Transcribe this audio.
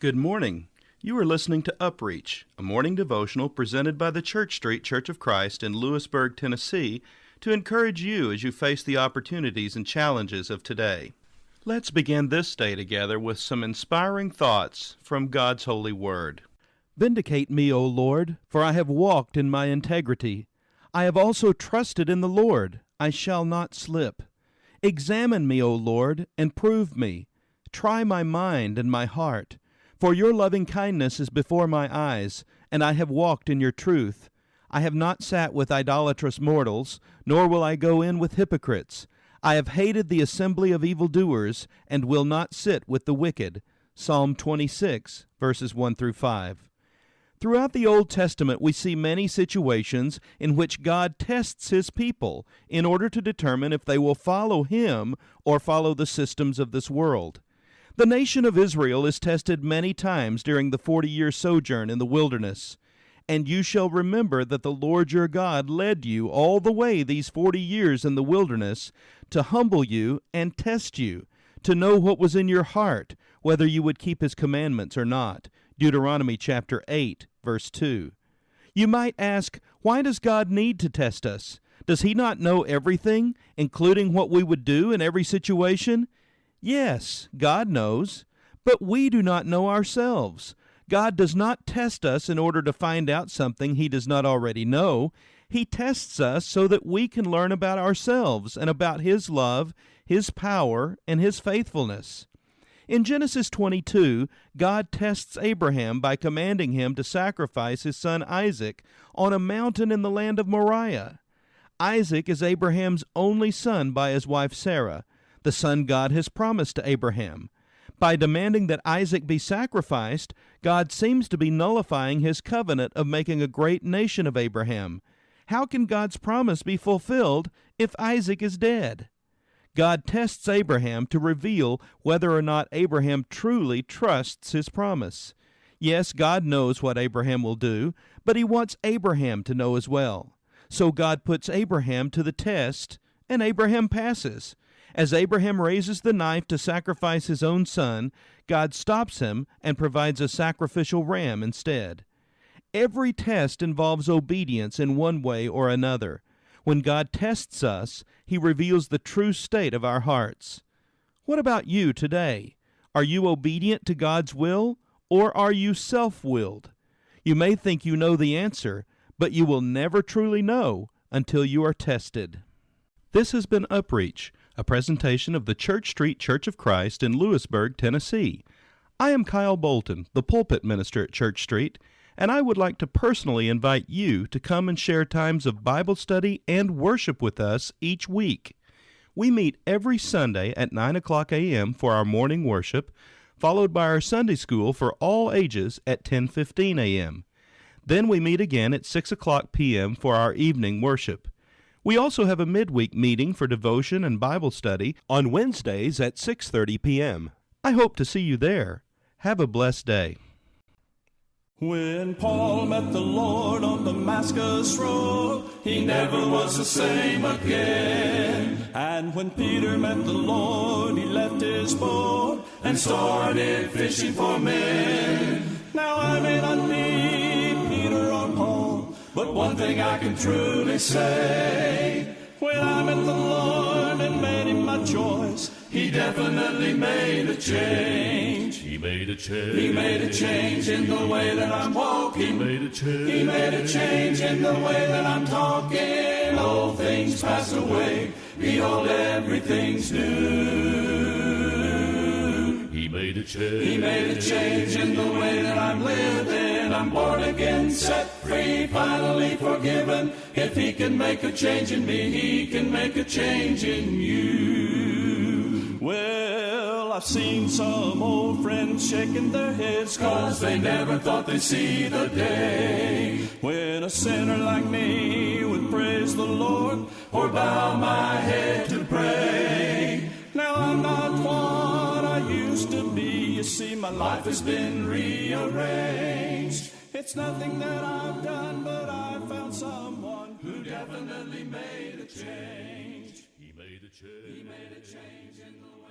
Good morning. You are listening to UpReach, a morning devotional presented by the Church Street Church of Christ in Lewisburg, Tennessee, to encourage you as you face the opportunities and challenges of today. Let's begin this day together with some inspiring thoughts from God's holy word. Vindicate me, O Lord, for I have walked in my integrity. I have also trusted in the Lord. I shall not slip. Examine me, O Lord, and prove me. Try my mind and my heart. For your loving kindness is before my eyes, and I have walked in your truth. I have not sat with idolatrous mortals, nor will I go in with hypocrites. I have hated the assembly of evildoers, and will not sit with the wicked. Psalm 26, verses 1 through 5. Throughout the Old Testament, we see many situations in which God tests his people in order to determine if they will follow him or follow the systems of this world. The nation of Israel is tested many times during the 40-year sojourn in the wilderness. And you shall remember that the Lord your God led you all the way these 40 years in the wilderness to humble you and test you, to know what was in your heart, whether you would keep his commandments or not. Deuteronomy chapter 8, verse 2. You might ask, why does God need to test us? Does he not know everything, including what we would do in every situation? Yes, God knows, but we do not know ourselves. God does not test us in order to find out something he does not already know. He tests us so that we can learn about ourselves and about his love, his power, and his faithfulness. In Genesis 22, God tests Abraham by commanding him to sacrifice his son Isaac on a mountain in the land of Moriah. Isaac is Abraham's only son by his wife Sarah, the son God has promised to Abraham. By demanding that Isaac be sacrificed, God seems to be nullifying his covenant of making a great nation of Abraham. How can God's promise be fulfilled if Isaac is dead? God tests Abraham to reveal whether or not Abraham truly trusts his promise. Yes, God knows what Abraham will do, but he wants Abraham to know as well. So God puts Abraham to the test, and Abraham passes. As Abraham raises the knife to sacrifice his own son, God stops him and provides a sacrificial ram instead. Every test involves obedience in one way or another. When God tests us, he reveals the true state of our hearts. What about you today? Are you obedient to God's will, or are you self-willed? You may think you know the answer, but you will never truly know until you are tested. This has been UpReach, a presentation of the Church Street Church of Christ in Lewisburg, Tennessee. I am Kyle Bolton, the pulpit minister at Church Street, and I would like to personally invite you to come and share times of Bible study and worship with us each week. We meet every Sunday at 9 o'clock a.m. for our morning worship, followed by our Sunday school for all ages at 10:15 a.m. Then we meet again at 6 o'clock p.m. for our evening worship. We also have a midweek meeting for devotion and Bible study on Wednesdays at 6:30 p.m. I hope to see you there. Have a blessed day. When Paul met the Lord on Damascus Road, he never was the same again. And when Peter met the Lord, he left his boat and started fishing for men. Now I may not be Peter or Paul, but one thing I can truly say, when I met the Lord and made him my choice, he definitely made a change. He made a change. He made a change in the way that I'm walking. He made a change. He made a change in the way that I'm talking. Old things pass away. Behold, everything's new. He made a change. He made a change in the way that I'm living. I'm born again, set free, finally forgiven. If he can make a change in me, he can make a change in you. Well, I've seen some old friends shaking their heads 'cause they never thought they'd see the day when a sinner like me would praise the Lord or bow my head to pray. Now I'm not what I used to be. You see, my life has been rearranged. It's nothing that I've done, but I found someone who definitely made a change. He made a change. He made a change in the